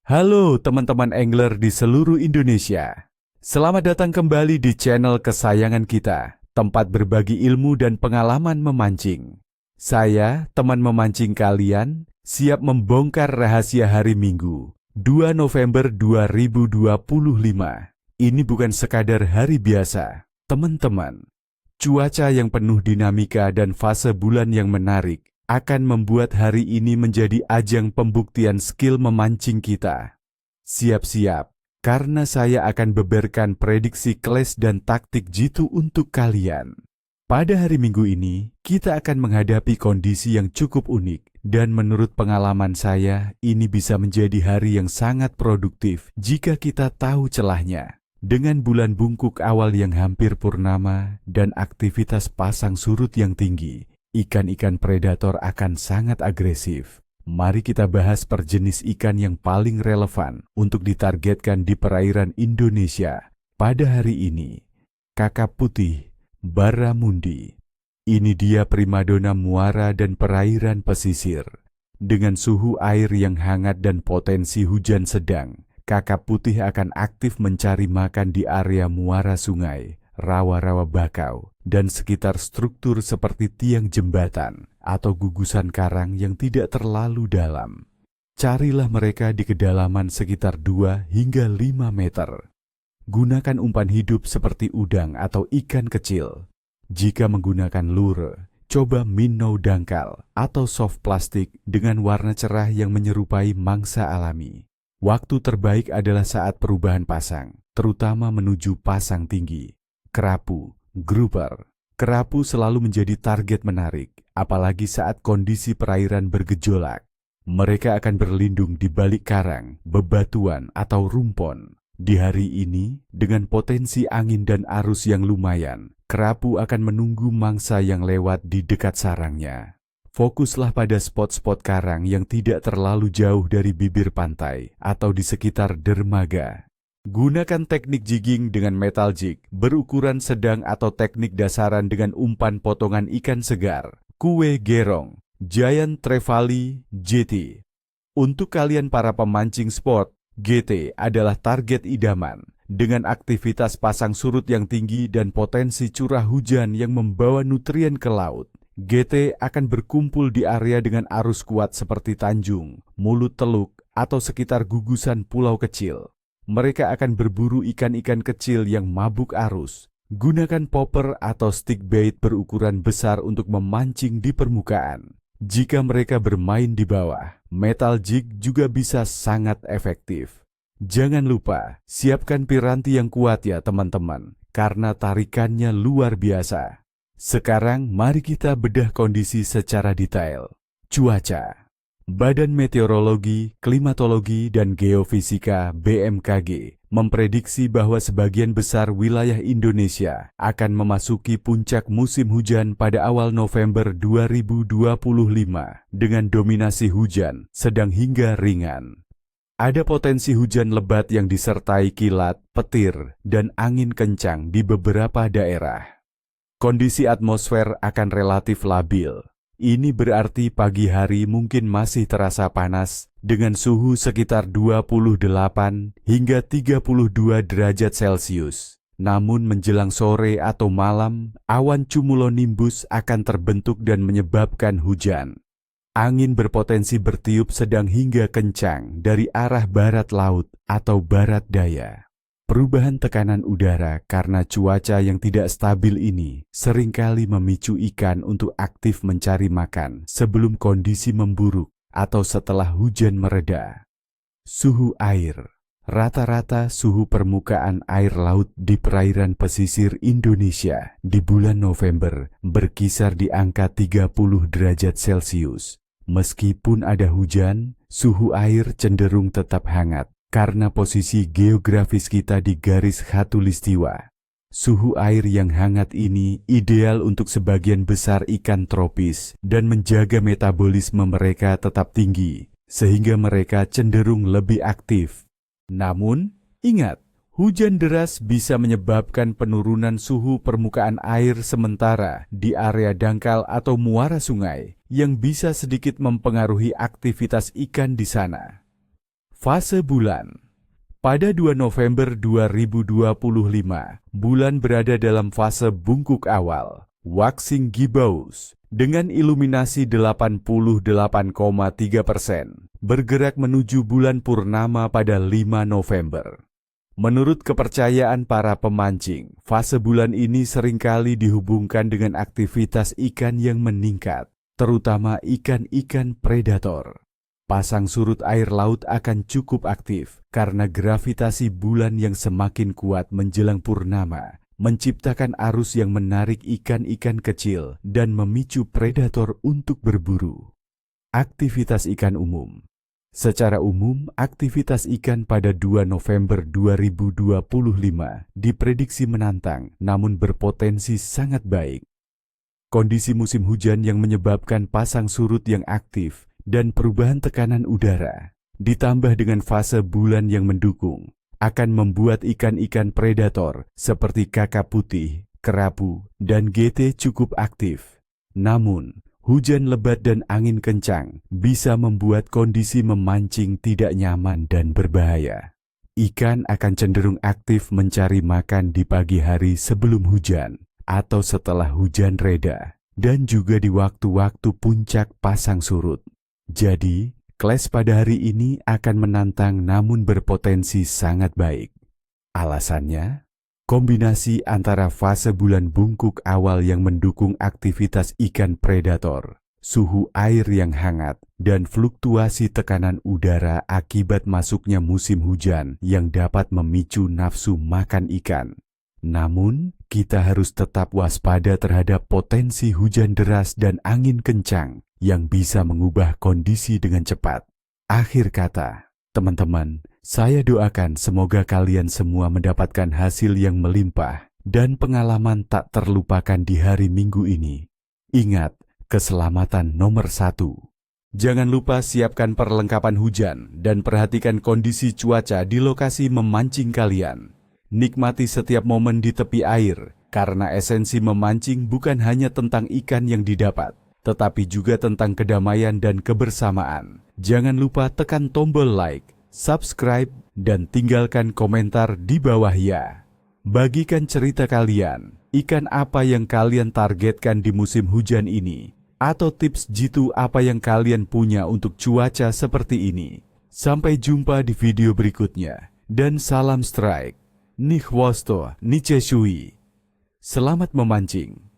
Halo teman-teman angler di seluruh Indonesia. Selamat datang kembali di channel kesayangan kita, tempat berbagi ilmu dan pengalaman memancing. Saya, teman memancing kalian, siap membongkar rahasia hari Minggu, 2 November 2025. Ini bukan sekadar hari biasa, teman-teman. Cuaca yang penuh dinamika dan fase bulan yang menarik akan membuat hari ini menjadi ajang pembuktian skill memancing kita. Siap-siap, karena saya akan beberkan prediksi kelas dan taktik jitu untuk kalian. Pada hari Minggu ini, kita akan menghadapi kondisi yang cukup unik, dan menurut pengalaman saya, ini bisa menjadi hari yang sangat produktif jika kita tahu celahnya. Dengan bulan bungkuk awal yang hampir purnama dan aktivitas pasang surut yang tinggi, ikan-ikan predator akan sangat agresif. Mari kita bahas per jenis ikan yang paling relevan untuk ditargetkan di perairan Indonesia pada hari ini. Kakap putih, Barramundi. Ini dia primadona muara dan perairan pesisir. Dengan suhu air yang hangat dan potensi hujan sedang, kakap putih akan aktif mencari makan di area muara sungai, rawa-rawa bakau, dan sekitar struktur seperti tiang jembatan atau gugusan karang yang tidak terlalu dalam. Carilah mereka di kedalaman sekitar 2 hingga 5 meter. Gunakan umpan hidup seperti udang atau ikan kecil. Jika menggunakan lure, coba minnow dangkal atau soft plastik dengan warna cerah yang menyerupai mangsa alami. Waktu terbaik adalah saat perubahan pasang, terutama menuju pasang tinggi. Kerapu, grouper. Kerapu selalu menjadi target menarik, apalagi saat kondisi perairan bergejolak. Mereka akan berlindung di balik karang, bebatuan, atau rumpon. Di hari ini, dengan potensi angin dan arus yang lumayan, kerapu akan menunggu mangsa yang lewat di dekat sarangnya. Fokuslah pada spot-spot karang yang tidak terlalu jauh dari bibir pantai atau di sekitar dermaga. Gunakan teknik jigging dengan metal jig berukuran sedang atau teknik dasaran dengan umpan potongan ikan segar, kue gerong, giant trevally, GT. Untuk kalian para pemancing sport, GT adalah target idaman. Dengan aktivitas pasang surut yang tinggi dan potensi curah hujan yang membawa nutrien ke laut, GT akan berkumpul di area dengan arus kuat seperti Tanjung, Mulut Teluk, atau sekitar gugusan pulau kecil. Mereka akan berburu ikan-ikan kecil yang mabuk arus. Gunakan popper atau stick bait berukuran besar untuk memancing di permukaan. Jika mereka bermain di bawah, metal jig juga bisa sangat efektif. Jangan lupa, siapkan piranti yang kuat ya teman-teman, karena tarikannya luar biasa. Sekarang mari kita bedah kondisi secara detail. Cuaca. Badan Meteorologi, Klimatologi, dan Geofisika (BMKG) memprediksi bahwa sebagian besar wilayah Indonesia akan memasuki puncak musim hujan pada awal November 2025 dengan dominasi hujan sedang hingga ringan. Ada potensi hujan lebat yang disertai kilat, petir, dan angin kencang di beberapa daerah. Kondisi atmosfer akan relatif labil. Ini berarti pagi hari mungkin masih terasa panas dengan suhu sekitar 28 hingga 32 derajat Celcius. Namun menjelang sore atau malam, awan cumulonimbus akan terbentuk dan menyebabkan hujan. Angin berpotensi bertiup sedang hingga kencang dari arah barat laut atau barat daya. Perubahan tekanan udara karena cuaca yang tidak stabil ini seringkali memicu ikan untuk aktif mencari makan sebelum kondisi memburuk atau setelah hujan mereda. Suhu air. Rata-rata suhu permukaan air laut di perairan pesisir Indonesia di bulan November berkisar di angka 30 derajat Celcius. Meskipun ada hujan, suhu air cenderung tetap hangat. Karena posisi geografis kita di garis khatulistiwa, suhu air yang hangat ini ideal untuk sebagian besar ikan tropis dan menjaga metabolisme mereka tetap tinggi, sehingga mereka cenderung lebih aktif. Namun, ingat, hujan deras bisa menyebabkan penurunan suhu permukaan air sementara di area dangkal atau muara sungai yang bisa sedikit mempengaruhi aktivitas ikan di sana. Fase bulan. Pada 2 November 2025, bulan berada dalam fase bungkuk awal, waxing gibbous, dengan iluminasi 88,3%, bergerak menuju bulan purnama pada 5 November. Menurut kepercayaan para pemancing, fase bulan ini seringkali dihubungkan dengan aktivitas ikan yang meningkat, terutama ikan-ikan predator. Pasang surut air laut akan cukup aktif karena gravitasi bulan yang semakin kuat menjelang purnama, menciptakan arus yang menarik ikan-ikan kecil dan memicu predator untuk berburu. Aktivitas ikan umum. Secara umum, aktivitas ikan pada 2 November 2025 diprediksi menantang namun berpotensi sangat baik. Kondisi musim hujan yang menyebabkan pasang surut yang aktif dan perubahan tekanan udara, ditambah dengan fase bulan yang mendukung, akan membuat ikan-ikan predator seperti kakap putih, kerapu, dan gete cukup aktif. Namun, hujan lebat dan angin kencang bisa membuat kondisi memancing tidak nyaman dan berbahaya. Ikan akan cenderung aktif mencari makan di pagi hari sebelum hujan atau setelah hujan reda, dan juga di waktu-waktu puncak pasang surut. Jadi, kelas pada hari ini akan menantang namun berpotensi sangat baik. Alasannya, kombinasi antara fase bulan bungkuk awal yang mendukung aktivitas ikan predator, suhu air yang hangat, dan fluktuasi tekanan udara akibat masuknya musim hujan yang dapat memicu nafsu makan ikan. Namun, kita harus tetap waspada terhadap potensi hujan deras dan angin kencang yang bisa mengubah kondisi dengan cepat. Akhir kata, teman-teman, saya doakan semoga kalian semua mendapatkan hasil yang melimpah dan pengalaman tak terlupakan di hari Minggu ini. Ingat, keselamatan nomor 1. Jangan lupa siapkan perlengkapan hujan dan perhatikan kondisi cuaca di lokasi memancing kalian. Nikmati setiap momen di tepi air, karena esensi memancing bukan hanya tentang ikan yang didapat, tetapi juga tentang kedamaian dan kebersamaan. Jangan lupa tekan tombol like, subscribe, dan tinggalkan komentar di bawah ya. Bagikan cerita kalian, ikan apa yang kalian targetkan di musim hujan ini, atau tips jitu apa yang kalian punya untuk cuaca seperti ini. Sampai jumpa di video berikutnya, dan salam strike. Nichwosto Nicheshui. Selamat memancing.